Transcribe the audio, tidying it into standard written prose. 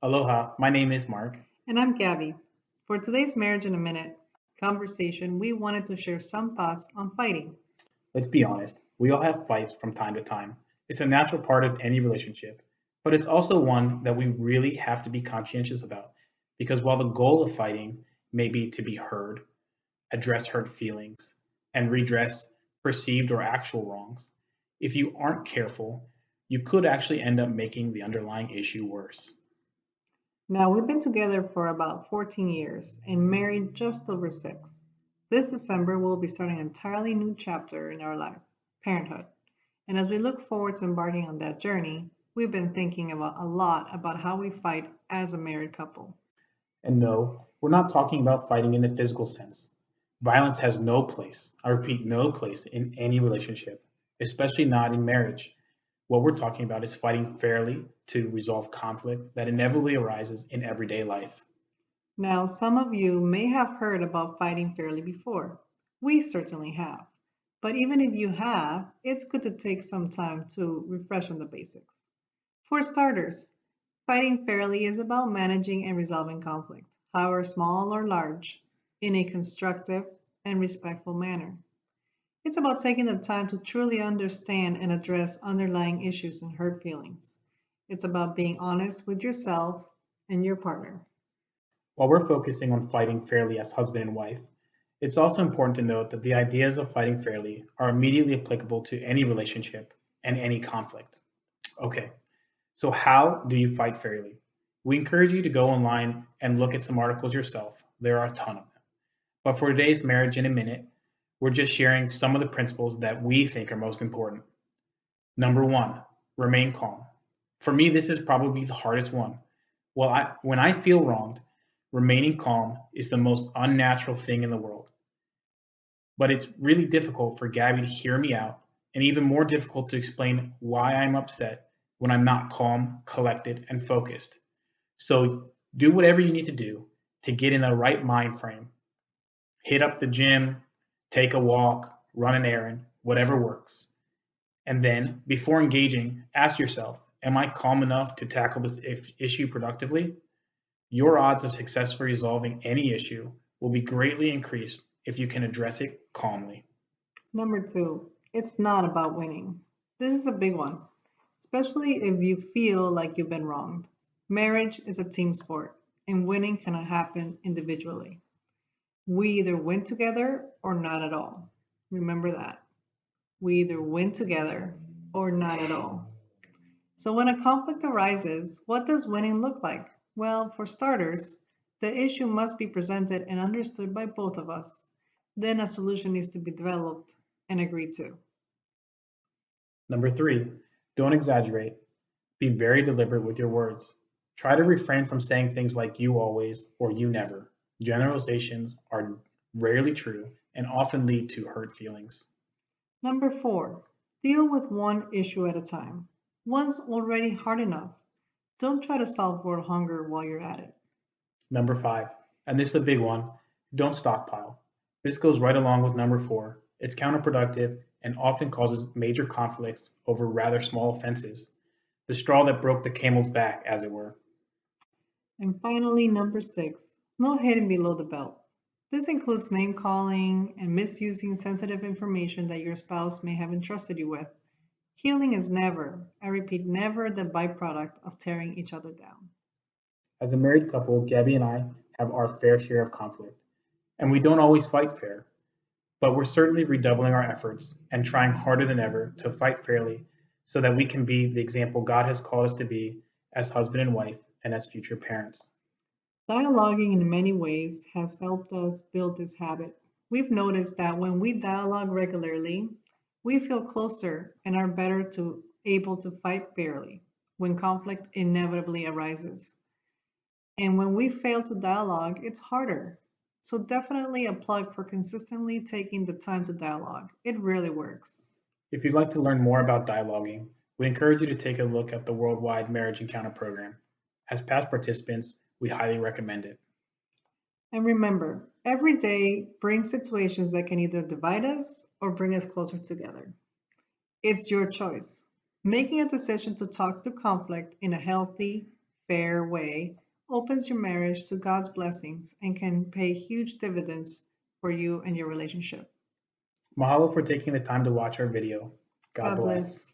Aloha, my name is Mark. And I'm Gabby. For today's Marriage in a Minute conversation, we wanted to share some thoughts on fighting. Let's be honest, we all have fights from time to time. It's a natural part of any relationship, but it's also one that we really have to be conscientious about because while the goal of fighting may be to be heard, address hurt feelings, and redress perceived or actual wrongs, if you aren't careful, you could actually end up making the underlying issue worse. Now, we've been together for about 14 years and married just over 6. This December, we'll be starting an entirely new chapter in our life, parenthood. And as we look forward to embarking on that journey, we've been thinking about a lot about how we fight as a married couple. And no, we're not talking about fighting in the physical sense. Violence has no place, I repeat, no place in any relationship, especially not in marriage. What we're talking about is fighting fairly to resolve conflict that inevitably arises in everyday life. Now, some of you may have heard about fighting fairly before. We certainly have. But even if you have, it's good to take some time to refresh on the basics. For starters, fighting fairly is about managing and resolving conflict, however small or large, in a constructive and respectful manner. It's about taking the time to truly understand and address underlying issues and hurt feelings. It's about being honest with yourself and your partner. While we're focusing on fighting fairly as husband and wife, it's also important to note that the ideas of fighting fairly are immediately applicable to any relationship and any conflict. Okay, so how do you fight fairly? We encourage you to go online and look at some articles yourself. There are a ton of them. But for today's Marriage in a Minute, we're just sharing some of the principles that we think are most important. Number one, remain calm. For me, this is probably the hardest one. When I feel wronged, remaining calm is the most unnatural thing in the world. But it's really difficult for Gabby to hear me out, and even more difficult to explain why I'm upset when I'm not calm, collected, and focused. So do whatever you need to do to get in the right mind frame. Hit up the gym, take a walk, run an errand, whatever works. And then, before engaging, ask yourself, am I calm enough to tackle this issue productively? Your odds of successfully resolving any issue will be greatly increased if you can address it calmly. Number two, it's not about winning. This is a big one, especially if you feel like you've been wronged. Marriage is a team sport, and winning cannot happen individually. We either win together or not at all. Remember that. We either win together or not at all. So, when a conflict arises, what does winning look like? Well, for starters, the issue must be presented and understood by both of us. Then a solution needs to be developed and agreed to. Number three, don't exaggerate. Be very deliberate with your words. Try to refrain from saying things like you always or you never. Generalizations are rarely true and often lead to hurt feelings. Number four, deal with one issue at a time. One's already hard enough. Don't try to solve world hunger while you're at it. Number five, and this is a big one, don't stockpile. This goes right along with number four. It's counterproductive and often causes major conflicts over rather small offenses. The straw that broke the camel's back, as it were. And finally, number six, no hidden below the belt. This includes name calling and misusing sensitive information that your spouse may have entrusted you with. Healing is never, I repeat, never the byproduct of tearing each other down. As a married couple, Gabby and I have our fair share of conflict, and we don't always fight fair, but we're certainly redoubling our efforts and trying harder than ever to fight fairly so that we can be the example God has called us to be as husband and wife and as future parents. Dialoguing in many ways has helped us build this habit. We've noticed that when we dialogue regularly, we feel closer and are better to able to fight fairly when conflict inevitably arises. And when we fail to dialogue, it's harder. So definitely a plug for consistently taking the time to dialogue. It really works. If you'd like to learn more about dialoguing, we encourage you to take a look at the Worldwide Marriage Encounter Program. As past participants, we highly recommend it. And remember, every day brings situations that can either divide us or bring us closer together. It's your choice. Making a decision to talk through conflict in a healthy, fair way opens your marriage to God's blessings and can pay huge dividends for you and your relationship. Mahalo for taking the time to watch our video. God God bless. bless.